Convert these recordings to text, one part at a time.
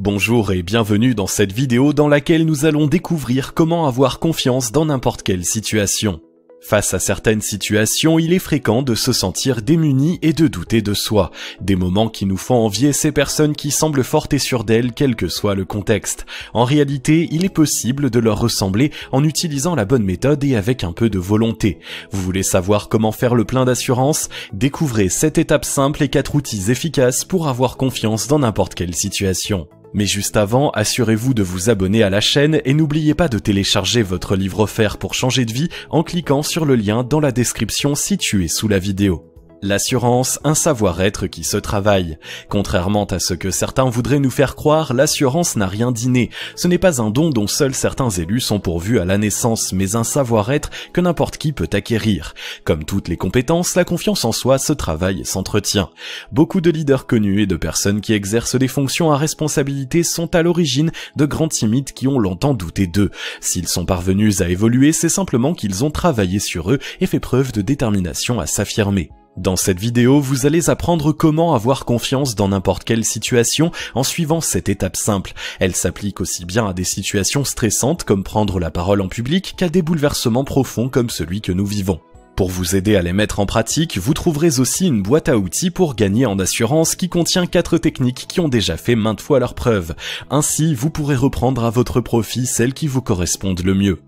Bonjour et bienvenue dans cette vidéo dans laquelle nous allons découvrir comment avoir confiance dans n'importe quelle situation. Face à certaines situations, il est fréquent de se sentir démuni et de douter de soi. Des moments qui nous font envier ces personnes qui semblent fortes et sûres d'elles, quel que soit le contexte. En réalité, il est possible de leur ressembler en utilisant la bonne méthode et avec un peu de volonté. Vous voulez savoir comment faire le plein d'assurance? Découvrez 7 étapes simples et 4 outils efficaces pour avoir confiance dans n'importe quelle situation. Mais juste avant, assurez-vous de vous abonner à la chaîne et n'oubliez pas de télécharger votre livre offert pour changer de vie en cliquant sur le lien dans la description située sous la vidéo. L'assurance, un savoir-être qui se travaille. Contrairement à ce que certains voudraient nous faire croire, l'assurance n'a rien d'inné. Ce n'est pas un don dont seuls certains élus sont pourvus à la naissance, mais un savoir-être que n'importe qui peut acquérir. Comme toutes les compétences, la confiance en soi se travaille et s'entretient. Beaucoup de leaders connus et de personnes qui exercent des fonctions à responsabilité sont à l'origine de grands timides qui ont longtemps douté d'eux. S'ils sont parvenus à évoluer, c'est simplement qu'ils ont travaillé sur eux et fait preuve de détermination à s'affirmer. Dans cette vidéo, vous allez apprendre comment avoir confiance dans n'importe quelle situation en suivant cette étape simple. Elle s'applique aussi bien à des situations stressantes comme prendre la parole en public qu'à des bouleversements profonds comme celui que nous vivons. Pour vous aider à les mettre en pratique, vous trouverez aussi une boîte à outils pour gagner en assurance qui contient 4 techniques qui ont déjà fait maintes fois leurs preuves. Ainsi, vous pourrez reprendre à votre profit celles qui vous correspondent le mieux.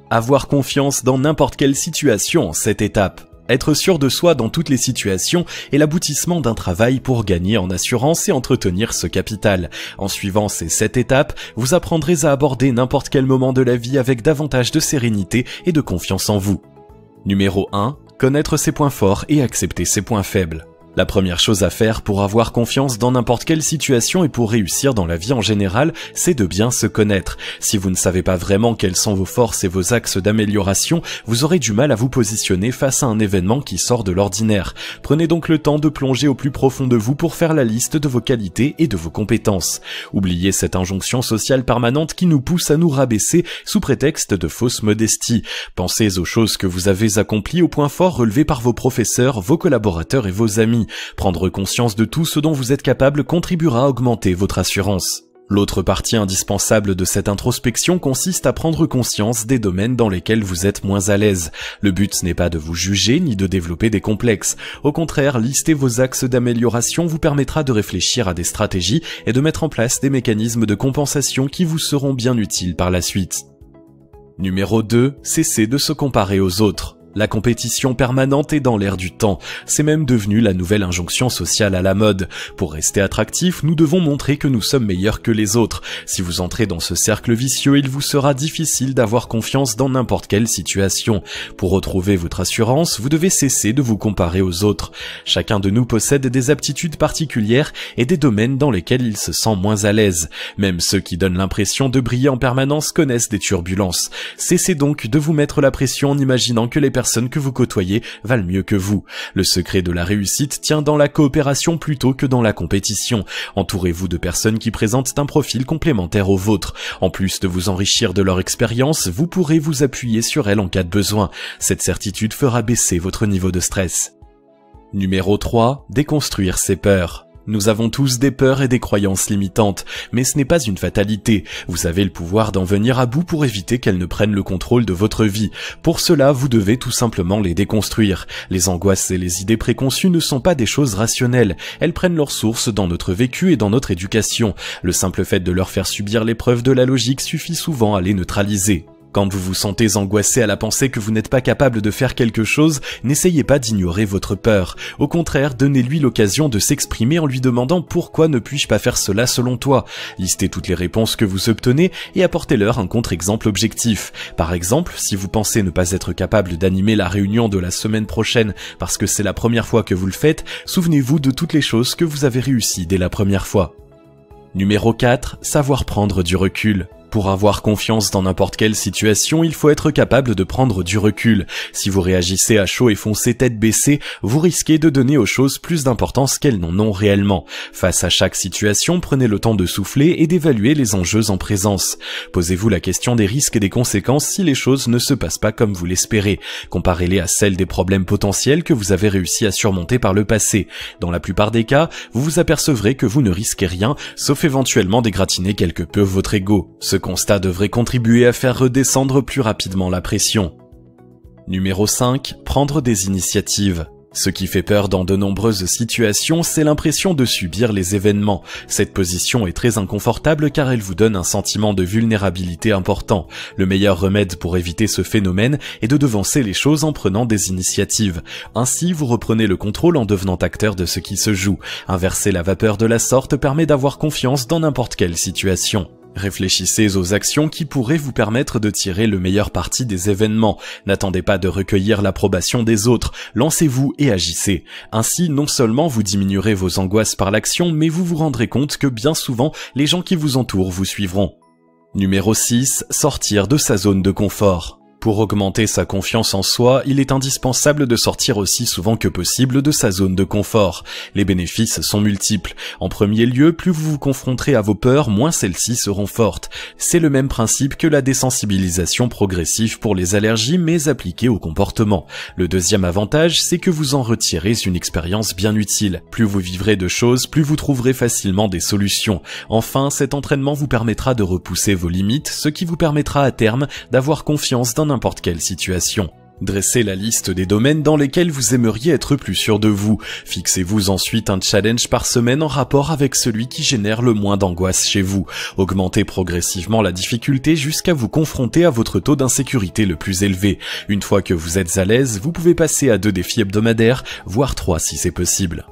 Avoir confiance dans n'importe quelle situation en 7 étapes. Être sûr de soi dans toutes les situations est l'aboutissement d'un travail pour gagner en assurance et entretenir ce capital. En suivant ces 7 étapes, vous apprendrez à aborder n'importe quel moment de la vie avec davantage de sérénité et de confiance en vous. Numéro 1. Connaître ses points forts et accepter ses points faibles. La première chose à faire pour avoir confiance dans n'importe quelle situation et pour réussir dans la vie en général, c'est de bien se connaître. Si vous ne savez pas vraiment quelles sont vos forces et vos axes d'amélioration, vous aurez du mal à vous positionner face à un événement qui sort de l'ordinaire. Prenez donc le temps de plonger au plus profond de vous pour faire la liste de vos qualités et de vos compétences. Oubliez cette injonction sociale permanente qui nous pousse à nous rabaisser sous prétexte de fausse modestie. Pensez aux choses que vous avez accomplies, aux points forts relevés par vos professeurs, vos collaborateurs et vos amis. Prendre conscience de tout ce dont vous êtes capable contribuera à augmenter votre assurance. L'autre partie indispensable de cette introspection consiste à prendre conscience des domaines dans lesquels vous êtes moins à l'aise. Le but n'est pas de vous juger ni de développer des complexes. Au contraire, lister vos axes d'amélioration vous permettra de réfléchir à des stratégies et de mettre en place des mécanismes de compensation qui vous seront bien utiles par la suite. Numéro 2. Cessez de se comparer aux autres. La compétition permanente est dans l'air du temps, c'est même devenu la nouvelle injonction sociale à la mode. Pour rester attractif, nous devons montrer que nous sommes meilleurs que les autres. Si vous entrez dans ce cercle vicieux, il vous sera difficile d'avoir confiance dans n'importe quelle situation. Pour retrouver votre assurance, vous devez cesser de vous comparer aux autres. Chacun de nous possède des aptitudes particulières et des domaines dans lesquels il se sent moins à l'aise. Même ceux qui donnent l'impression de briller en permanence connaissent des turbulences. Cessez donc de vous mettre la pression en imaginant que les personnes que vous côtoyez valent mieux que vous. Le secret de la réussite tient dans la coopération plutôt que dans la compétition. Entourez-vous de personnes qui présentent un profil complémentaire au vôtre. En plus de vous enrichir de leur expérience, vous pourrez vous appuyer sur elles en cas de besoin. Cette certitude fera baisser votre niveau de stress. Numéro 3. Déconstruire ses peurs. Nous avons tous des peurs et des croyances limitantes, mais ce n'est pas une fatalité. Vous avez le pouvoir d'en venir à bout pour éviter qu'elles ne prennent le contrôle de votre vie. Pour cela, vous devez tout simplement les déconstruire. Les angoisses et les idées préconçues ne sont pas des choses rationnelles. Elles prennent leur source dans notre vécu et dans notre éducation. Le simple fait de leur faire subir l'épreuve de la logique suffit souvent à les neutraliser. Quand vous vous sentez angoissé à la pensée que vous n'êtes pas capable de faire quelque chose, n'essayez pas d'ignorer votre peur. Au contraire, donnez-lui l'occasion de s'exprimer en lui demandant « Pourquoi ne puis-je pas faire cela selon toi ?» Listez toutes les réponses que vous obtenez et apportez-leur un contre-exemple objectif. Par exemple, si vous pensez ne pas être capable d'animer la réunion de la semaine prochaine parce que c'est la première fois que vous le faites, souvenez-vous de toutes les choses que vous avez réussies dès la première fois. Numéro 4. Savoir prendre du recul. Pour avoir confiance dans n'importe quelle situation, il faut être capable de prendre du recul. Si vous réagissez à chaud et foncez tête baissée, vous risquez de donner aux choses plus d'importance qu'elles n'en ont réellement. Face à chaque situation, prenez le temps de souffler et d'évaluer les enjeux en présence. Posez-vous la question des risques et des conséquences si les choses ne se passent pas comme vous l'espérez. Comparez-les à celles des problèmes potentiels que vous avez réussi à surmonter par le passé. Dans la plupart des cas, vous vous apercevrez que vous ne risquez rien, sauf éventuellement d'égratigner quelque peu votre ego. Ce constat devrait contribuer à faire redescendre plus rapidement la pression. Numéro 5. Prendre des initiatives. Ce qui fait peur dans de nombreuses situations, c'est l'impression de subir les événements. Cette position est très inconfortable car elle vous donne un sentiment de vulnérabilité important. Le meilleur remède pour éviter ce phénomène est de devancer les choses en prenant des initiatives. Ainsi, vous reprenez le contrôle en devenant acteur de ce qui se joue. Inverser la vapeur de la sorte permet d'avoir confiance dans n'importe quelle situation. Réfléchissez aux actions qui pourraient vous permettre de tirer le meilleur parti des événements. N'attendez pas de recueillir l'approbation des autres, lancez-vous et agissez. Ainsi, non seulement vous diminuerez vos angoisses par l'action, mais vous vous rendrez compte que bien souvent, les gens qui vous entourent vous suivront. Numéro 6. Sortir de sa zone de confort. Pour augmenter sa confiance en soi, il est indispensable de sortir aussi souvent que possible de sa zone de confort. Les bénéfices sont multiples. En premier lieu, plus vous vous confronterez à vos peurs, moins celles-ci seront fortes. C'est le même principe que la désensibilisation progressive pour les allergies, mais appliquée au comportement. Le deuxième avantage, c'est que vous en retirez une expérience bien utile. Plus vous vivrez de choses, plus vous trouverez facilement des solutions. Enfin, cet entraînement vous permettra de repousser vos limites, ce qui vous permettra à terme d'avoir confiance dans n'importe quelle situation. Dressez la liste des domaines dans lesquels vous aimeriez être plus sûr de vous. Fixez-vous ensuite un challenge par semaine en rapport avec celui qui génère le moins d'angoisse chez vous. Augmentez progressivement la difficulté jusqu'à vous confronter à votre taux d'insécurité le plus élevé. Une fois que vous êtes à l'aise, vous pouvez passer à 2 défis hebdomadaires, voire 3 si c'est possible.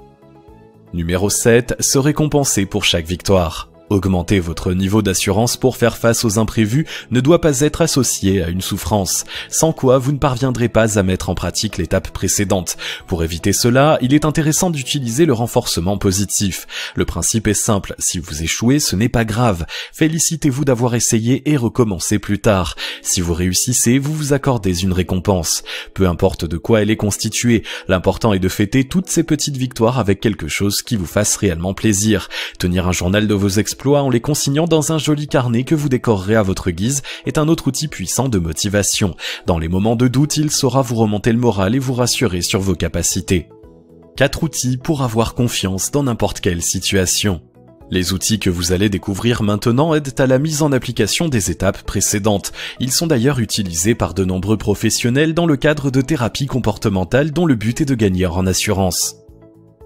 Numéro 7. Se récompenser pour chaque victoire. Augmenter votre niveau d'assurance pour faire face aux imprévus ne doit pas être associé à une souffrance, sans quoi vous ne parviendrez pas à mettre en pratique l'étape précédente. Pour éviter cela, il est intéressant d'utiliser le renforcement positif. Le principe est simple, si vous échouez, ce n'est pas grave. Félicitez-vous d'avoir essayé et recommencez plus tard. Si vous réussissez, vous vous accordez une récompense. Peu importe de quoi elle est constituée, l'important est de fêter toutes ces petites victoires avec quelque chose qui vous fasse réellement plaisir. Tenir un journal de vos exploits en les consignant dans un joli carnet que vous décorerez à votre guise est un autre outil puissant de motivation. Dans les moments de doute, il saura vous remonter le moral et vous rassurer sur vos capacités. 4 outils pour avoir confiance dans n'importe quelle situation. Les outils que vous allez découvrir maintenant aident à la mise en application des étapes précédentes. Ils sont d'ailleurs utilisés par de nombreux professionnels dans le cadre de thérapie comportementale dont le but est de gagner en assurance.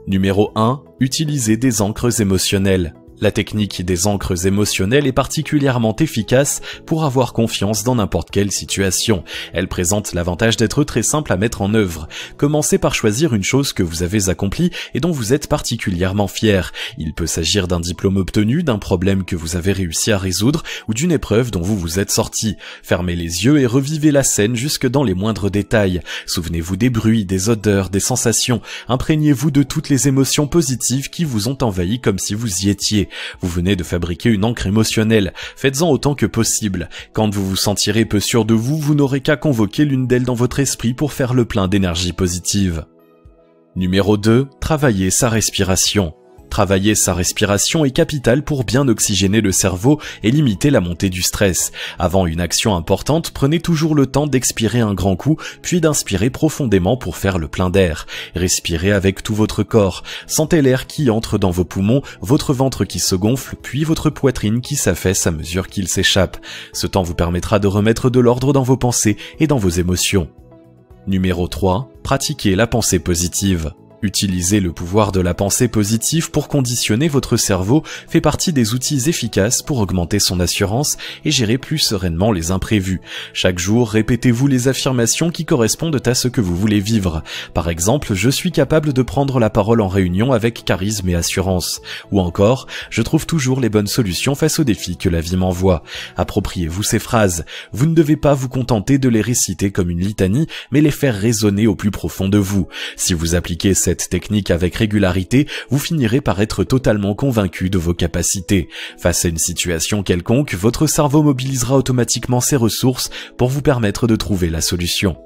Numéro 1. Utilisez des ancres émotionnelles. La technique des ancres émotionnelles est particulièrement efficace pour avoir confiance dans n'importe quelle situation. Elle présente l'avantage d'être très simple à mettre en œuvre. Commencez par choisir une chose que vous avez accomplie et dont vous êtes particulièrement fier. Il peut s'agir d'un diplôme obtenu, d'un problème que vous avez réussi à résoudre ou d'une épreuve dont vous vous êtes sorti. Fermez les yeux et revivez la scène jusque dans les moindres détails. Souvenez-vous des bruits, des odeurs, des sensations. Imprégnez-vous de toutes les émotions positives qui vous ont envahi comme si vous y étiez. Vous venez de fabriquer une encre émotionnelle. Faites-en autant que possible. Quand vous vous sentirez peu sûr de vous, vous n'aurez qu'à convoquer l'une d'elles dans votre esprit pour faire le plein d'énergie positive. Numéro 2. Travailler sa respiration. Travailler sa respiration est capital pour bien oxygéner le cerveau et limiter la montée du stress. Avant une action importante, prenez toujours le temps d'expirer un grand coup, puis d'inspirer profondément pour faire le plein d'air. Respirez avec tout votre corps. Sentez l'air qui entre dans vos poumons, votre ventre qui se gonfle, puis votre poitrine qui s'affaisse à mesure qu'il s'échappe. Ce temps vous permettra de remettre de l'ordre dans vos pensées et dans vos émotions. Numéro 3. Pratiquez la pensée positive. Utiliser le pouvoir de la pensée positive pour conditionner votre cerveau fait partie des outils efficaces pour augmenter son assurance et gérer plus sereinement les imprévus. Chaque jour, répétez-vous les affirmations qui correspondent à ce que vous voulez vivre. Par exemple, je suis capable de prendre la parole en réunion avec charisme et assurance. Ou encore, je trouve toujours les bonnes solutions face aux défis que la vie m'envoie. Appropriez-vous ces phrases. Vous ne devez pas vous contenter de les réciter comme une litanie, mais les faire résonner au plus profond de vous. Si vous appliquez ces cette technique avec régularité, vous finirez par être totalement convaincu de vos capacités. Face à une situation quelconque, votre cerveau mobilisera automatiquement ses ressources pour vous permettre de trouver la solution.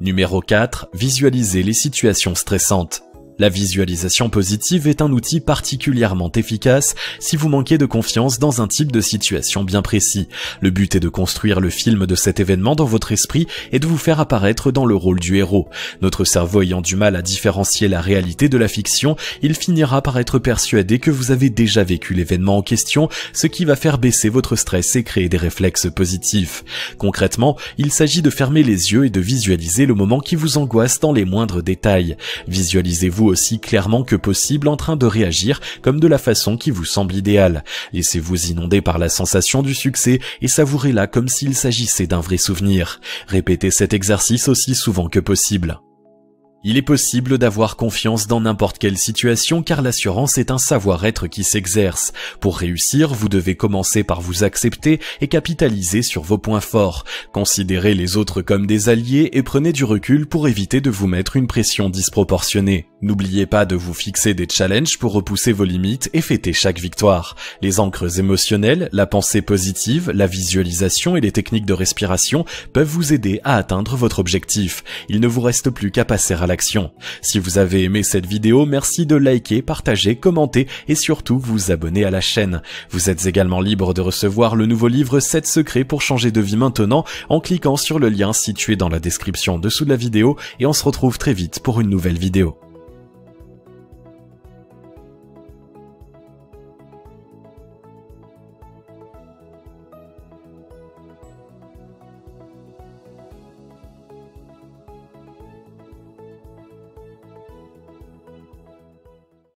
Numéro 4. Visualisez les situations stressantes. La visualisation positive est un outil particulièrement efficace si vous manquez de confiance dans un type de situation bien précis. Le but est de construire le film de cet événement dans votre esprit et de vous faire apparaître dans le rôle du héros. Notre cerveau ayant du mal à différencier la réalité de la fiction, il finira par être persuadé que vous avez déjà vécu l'événement en question, ce qui va faire baisser votre stress et créer des réflexes positifs. Concrètement, il s'agit de fermer les yeux et de visualiser le moment qui vous angoisse dans les moindres détails. Visualisez-vous aussi clairement que possible en train de réagir comme de la façon qui vous semble idéale. Laissez-vous inonder par la sensation du succès et savourez-la comme s'il s'agissait d'un vrai souvenir. Répétez cet exercice aussi souvent que possible. Il est possible d'avoir confiance dans n'importe quelle situation car l'assurance est un savoir-être qui s'exerce. Pour réussir, vous devez commencer par vous accepter et capitaliser sur vos points forts. Considérez les autres comme des alliés et prenez du recul pour éviter de vous mettre une pression disproportionnée. N'oubliez pas de vous fixer des challenges pour repousser vos limites et fêter chaque victoire. Les ancres émotionnelles, la pensée positive, la visualisation et les techniques de respiration peuvent vous aider à atteindre votre objectif. Il ne vous reste plus qu'à passer à l'action. Si vous avez aimé cette vidéo, merci de liker, partager, commenter et surtout vous abonner à la chaîne. Vous êtes également libre de recevoir le nouveau livre 7 secrets pour changer de vie maintenant en cliquant sur le lien situé dans la description dessous de la vidéo et on se retrouve très vite pour une nouvelle vidéo.